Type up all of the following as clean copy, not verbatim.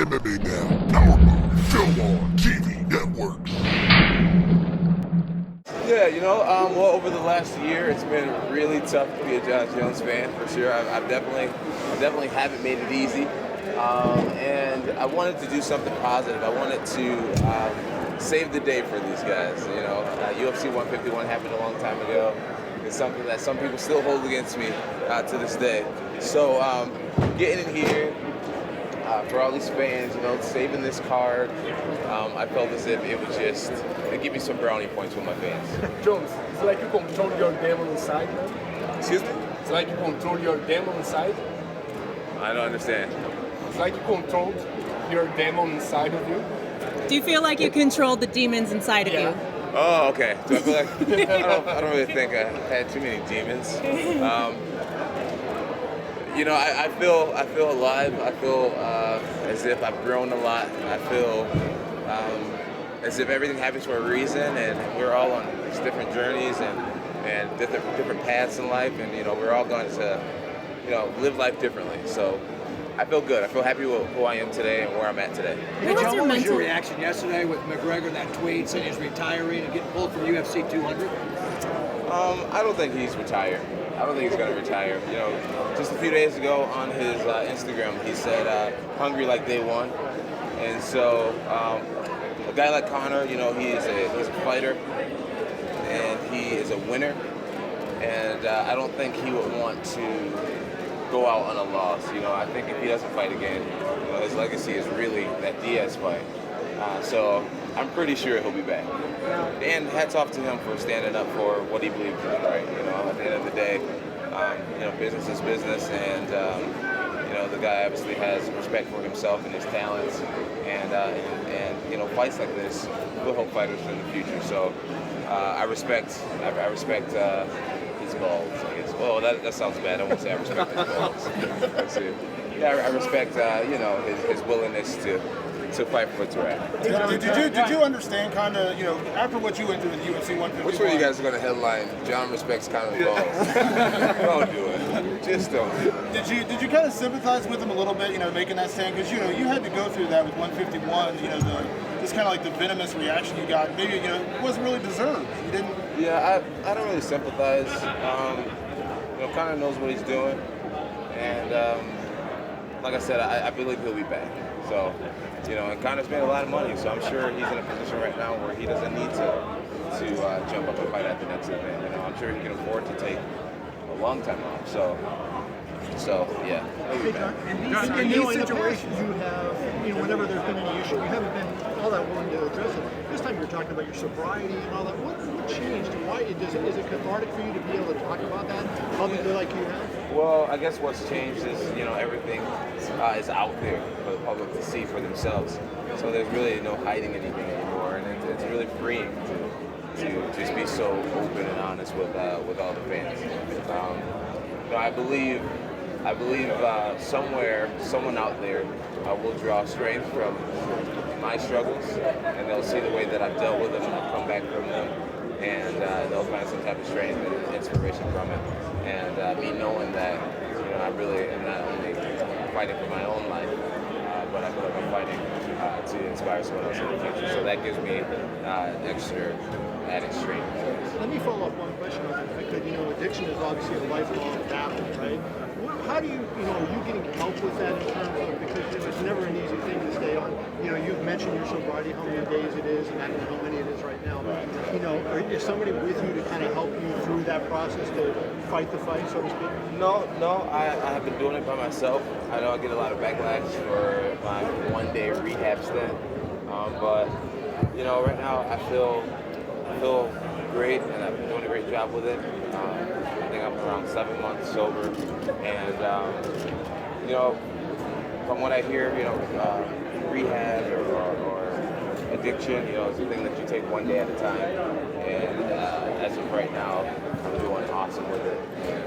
MMA Now, Power Move, Film On TV Networks. Yeah, well, over the last year, it's been really tough to be a Jon Jones fan, for sure. I definitely haven't made it easy, and I wanted to do something positive. I wanted to save the day for these guys. UFC 151 happened a long time ago. It's something that some people still hold against me to this day. So getting in here for all these fans, saving this card, I felt as if it would just give me some brownie points with my fans. Jones, it's like you control your demon inside, man. Excuse me? It's like you control your demon inside. I don't understand. It's like you controlled your demon inside of you. Do you feel like you controlled the demons inside of you? Oh, okay. Do I feel like I don't really think I had too many demons. I feel alive. I feel as if I've grown a lot. I feel as if everything happens for a reason, and we're all on these different journeys and different paths in life, and we're all going to live life differently. So I feel good. I feel happy with who I am today and where I'm at today. Hey, Jon, what was your reaction yesterday with McGregor, that tweet saying he's retiring and getting pulled from UFC 200? I don't think he's retired. I don't think he's going to retire. Just a few days ago on his Instagram, he said, hungry like day one. And so a guy like Conor, he's a fighter, and he is a winner. And I don't think he would want to go out on a loss. I think if he doesn't fight again, his legacy is really that Diaz fight. So I'm pretty sure he'll be back. And hats off to him for standing up for what he believes is right. At the end of the day, business is business, and the guy obviously has respect for himself and his talents, and fights like this will help fighters in the future. So I respect his balls, I guess. Well, that sounds bad. I won't say I respect his balls. That's it. Yeah, I respect his willingness to fight for what's right. Did you understand kind of, after what you went through with UFC 151? Which one of you guys are going to headline Jon respects Conor's balls? Don't do it. Just don't do it. Did you kind of sympathize with him a little bit, making that stand? Because, you had to go through that with 151, just kind of like the venomous reaction you got. Maybe, it wasn't really deserved. You didn't... Yeah, I don't really sympathize. Conor knows what he's doing. And like I said, I believe he'll be back. So, and Conor's made a lot of money, so I'm sure he's in a position right now where he doesn't need to jump up and fight at the next event. I'm sure he can afford to take a long time off. So yeah, he'll be back. In these situations, you have, whenever there's been any issue, you haven't been all that willing to address it. This time you're talking about your sobriety and all that. What changed? Why is it cathartic for you to be able to talk about that publicly like you have? Well, I guess what's changed is, everything is out there for the public to see for themselves. So there's really no hiding anything anymore, and it's really freeing to just be so open and honest with all the fans. I believe somewhere, someone out there will draw strength from my struggles, and they'll see the way that I've dealt with them and I've come back from them, and they'll find some type of strength and inspiration from it. And me knowing that, I really am not only fighting for my own life, but I feel like I'm fighting to inspire someone else in the future. So that gives me extra added strength. Let me follow up one question on that, because addiction is obviously a lifelong battle, right? How do you, are you getting help with that in terms of, because it's never an easy thing to stay on. You've mentioned your sobriety, how many days it is, and I don't know how many it is right now. But, is somebody with you to kind of help you through that process to fight the fight, so to speak? No, I have been doing it by myself. I know I get a lot of backlash for my one-day rehab stint, but right now I feel great, and I've been doing a great job with it. I think I'm around 7 months sober, and from what I hear, rehab or addiction, it's a thing that you take one day at a time. And as of right now, I'm doing awesome with it.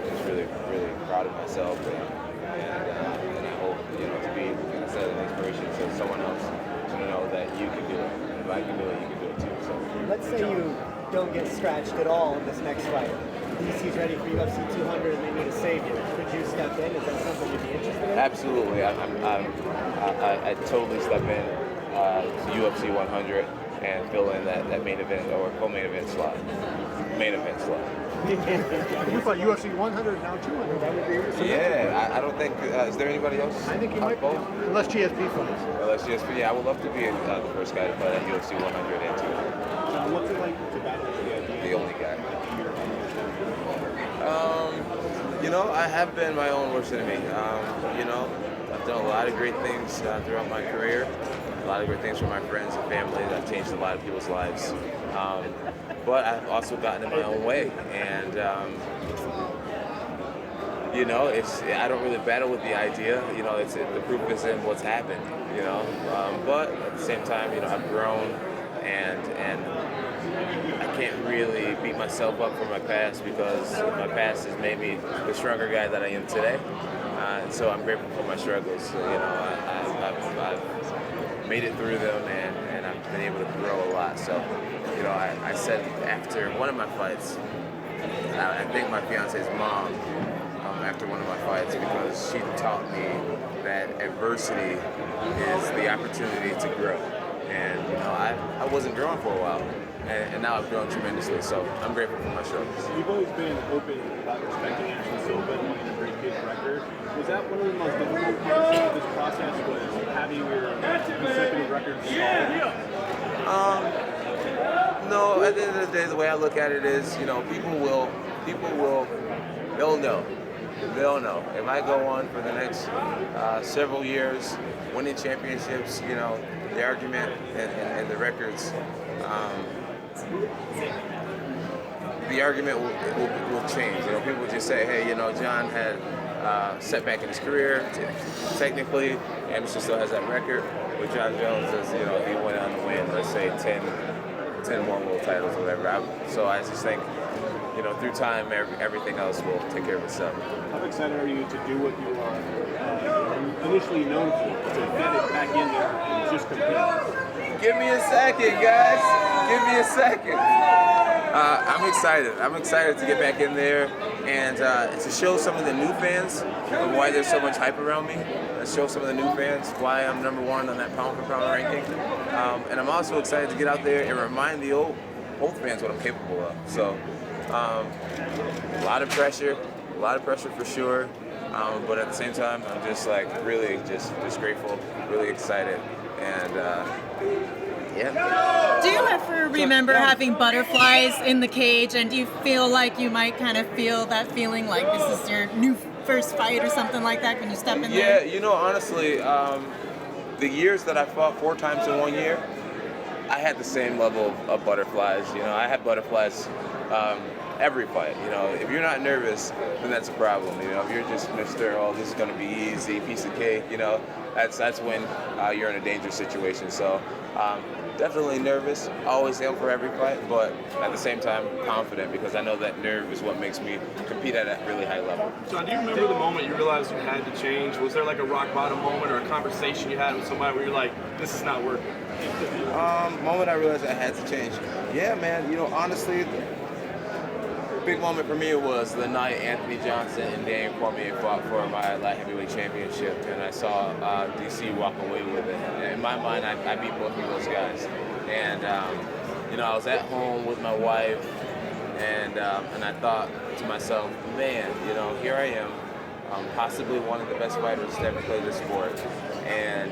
Just really, really proud of myself, and I hope to be, like I said, an inspiration to someone else to know that you can do it. And if I can do it, you can do it too. So let's say you don't get scratched at all in this next fight. DC's ready for UFC 200 and they need a savior. Could you step in? Is that something you'd be interested in? Absolutely. I totally step in to UFC 100 and fill in that main event or co-main event slot. Main event slot. You fought UFC 100, now 200. That would be Yeah, I don't think. Is there anybody else? I think you might both. Unless GSP fights. Unless GSP, yeah, I would love to be the first guy to fight at UFC 100 and 200. What's it like to battle The only guy. You know, I have been my own worst enemy. You know, I've done a lot of great things throughout my career. A lot of great things for my friends and family. I've changed a lot of people's lives. But I've also gotten in my own way. And, you know, I don't really battle with the idea. You know, the proof is in what's happened, you know. But at the same time, you know, I've grown and I can't really beat myself up for my past because my past has made me the stronger guy that I am today. So I'm grateful for my struggles. So, you know, I've made it through them and I've been able to grow a lot. So, you know, I said after one of my fights, I thank my fiance's mom after one of my fights because she taught me that adversity is the opportunity to grow. And, you know, I wasn't growing for a while. And now I've grown tremendously, so I'm grateful for my struggles. You've always been open about respecting Anderson Silva and wanting to break his record. Was that one of the most difficult parts of this process, was having your consecutive records stalled? No, at the end of the day, the way I look at it is, you know, they'll know. They'll know. If I go on for the next several years, winning championships, you know, the argument and the records, the argument will change. You know, people will just say, hey, you know, Jon had setback in his career. Technically, Anderson still has that record. But Jon Jones is, you know, he went on to win, let's say, 10 more world titles or whatever. So I just think, you know, through time, everything else will take care of itself. How excited are you to do what you are initially known for, to get it back in there and just compete? Give me a second, guys. Give me a second. I'm excited. I'm excited to get back in there and to show some of the new fans why there's so much hype around me. Show some of the new fans why I'm #1 on that pound-for-pound ranking. And I'm also excited to get out there and remind the old fans what I'm capable of. So, a lot of pressure for sure. But at the same time, I'm just like really just grateful, really excited, and yeah. Do you ever remember having butterflies in the cage, and do you feel like you might kind of feel that feeling like this is your new first fight or something like that when you step in there? Yeah, you know, honestly, the years that I fought 4 times in 1 year, I had the same level of butterflies. You know, I had butterflies every fight. You know, if you're not nervous, then that's a problem. You know, if you're just Mr. Oh, this is going to be easy, piece of cake, you know, that's when you're in a dangerous situation. So definitely nervous, always am for every fight, but at the same time confident because I know that nerve is what makes me compete at a really high level. John, do you remember the moment you realized you had to change? Was there like a rock bottom moment or a conversation you had with somebody where you're like, this is not working? Moment I realized I had to change. Yeah, man, you know, honestly, big moment for me was the night Anthony Johnson and Dan Cormier fought for my light heavyweight championship, and I saw DC walk away with it. And in my mind, I beat both of those guys. And you know, I was at home with my wife, and I thought to myself, man, you know, here I am, possibly one of the best fighters to ever play this sport, and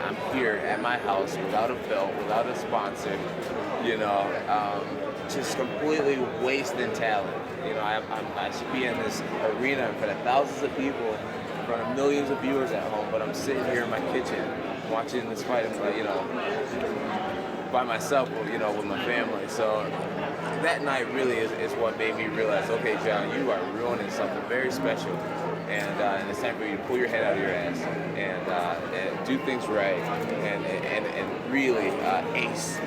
I'm here at my house without a belt, without a sponsor, you know. Just completely wasting talent. You know, I should be in this arena in front of thousands of people, in front of millions of viewers at home, but I'm sitting here in my kitchen watching this fight, you know, by myself, you know, with my family. So that night really is what made me realize, okay, Jon, you are ruining something very special, and it's time for you to pull your head out of your ass and do things right and really ace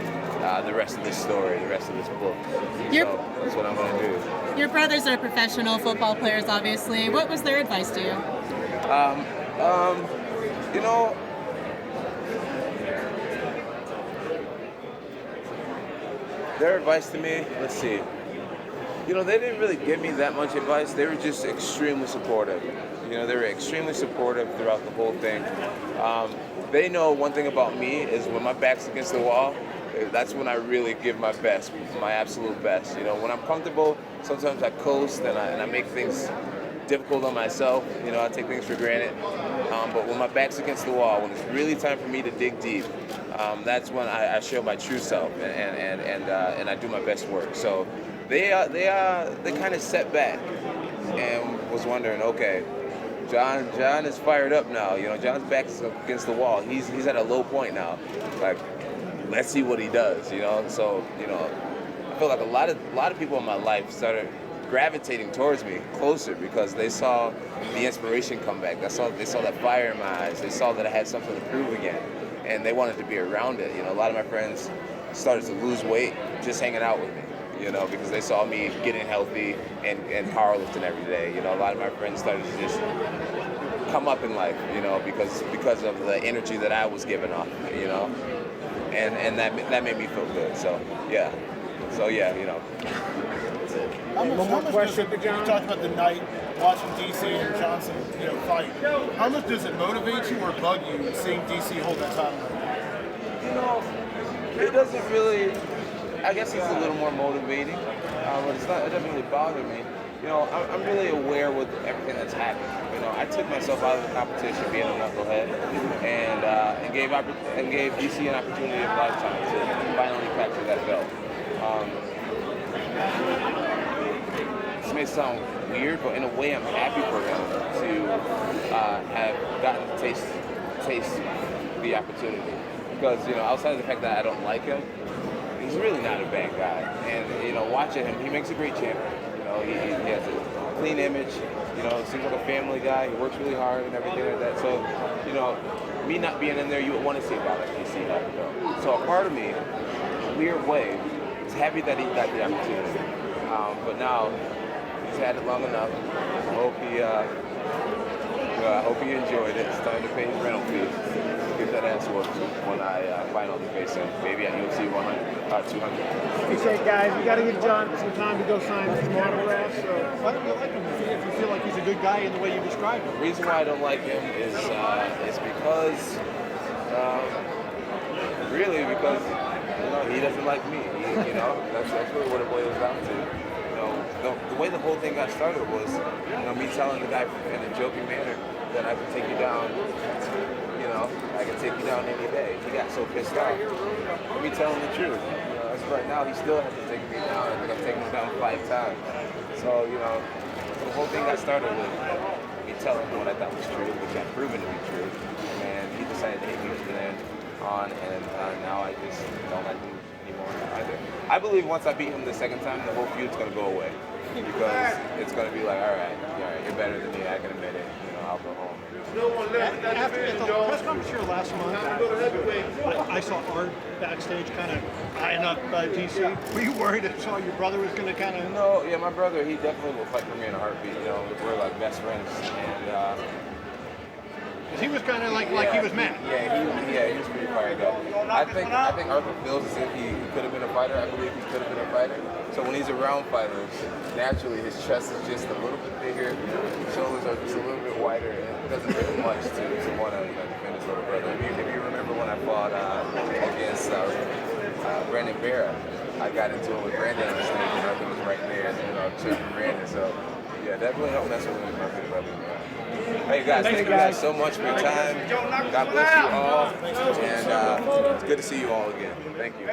the rest of this story, the rest of this book. So that's what I'm going to do. Your brothers are professional football players, obviously. What was their advice to you? You know, their advice to me, let's see. You know, they didn't really give me that much advice. They were just extremely supportive. You know, they were extremely supportive throughout the whole thing. They know one thing about me is when my back's against the wall, that's when I really give my best, my absolute best. You know, when I'm comfortable, sometimes I coast and I make things difficult on myself. You know, I take things for granted. But when my back's against the wall, when it's really time for me to dig deep, that's when I show my true self and I do my best work. So they kind of set back and was wondering, okay, Jon is fired up now. You know, Jon's back is against the wall. He's at a low point now. Like, let's see what he does. You know, so you know, I feel like a lot of people in my life started gravitating towards me closer because they saw the inspiration come back. They saw that fire in my eyes. They saw that I had something to prove again, and they wanted to be around it. You know, a lot of my friends started to lose weight just hanging out with me. You know, because they saw me getting healthy and powerlifting every day. You know, a lot of my friends started to just come up in life. You know, because of the energy that I was giving off. You know, and that made me feel good. So yeah, you know. One more question for Jon. You talked about the night watching DC and Johnson, you know, fight. How much does it motivate you or bug you seeing DC hold that title? You know, it doesn't really. I guess it's a little more motivating, but it doesn't really bother me. You know, I'm really aware with everything that's happened. You know, I took myself out of the competition being a knucklehead, and gave DC an opportunity of a lifetime to finally capture that belt. This may sound weird, but in a way, I'm happy for him to have gotten to taste the opportunity. Because you know, outside of the fact that I don't like him, he's really not a bad guy. And you know, watching him, he makes a great champion. You know, he has a clean image. You know, seems like a family guy. He works really hard and everything like that. So, you know, me not being in there, you would want to see a guy like DC have it though. So a part of me, in a weird way, is happy that he got the opportunity. But now he's had it long enough. I hope he enjoyed it. It's time to pay his rental fees. Get that ass whooped when I finally face him, maybe at UFC 200. You say, guys, you got to give Jon some time to go sign some autographs. Why don't you like him? If you feel like he's a good guy in the way you described him. The reason why I don't like him is because, really because, you know, he doesn't like me. You know, that's really what it boils down to. You know, the way the whole thing got started was, you know, me telling the guy in a joking manner that I could take you down. You know, I can take you down any day. He got so pissed off. Let me tell him the truth. You know, as right now, he still has to take me down. I think I've taken him down 5 times. So, you know, the whole thing got started with me telling him what I thought was true, which got proven to be true. And he decided to hate me from then on, and now I just don't like him anymore either. I believe once I beat him the second time, the whole feud's going to go away. Because it's going to be like, all right, you're better than me, I can admit it. You know, I'll go home. After the press conference here last month, I saw Art backstage kind of eyeing up DC. Were you worried that your brother was going to kind of... No, yeah, my brother, he definitely will fight for me in a heartbeat. You know, we're like best friends. And he was kind of like he was mad. Yeah, he was pretty fired up. I think Arthur feels as if he could have been a fighter. I believe he could have been a fighter. So when he's around fighters, naturally his chest is just a little bit bigger, his shoulders are just a little bit wider, and it doesn't take much to want to defend his little brother. If you remember when I fought against Brandon Vera, I got into it with Brandon on the stage, and Arthur was right there, and cheering Brandon. So yeah, definitely don't mess with him with my big brother. Hey guys, thank you guys so much for your time. God bless you all, and it's good to see you all again. Thank you.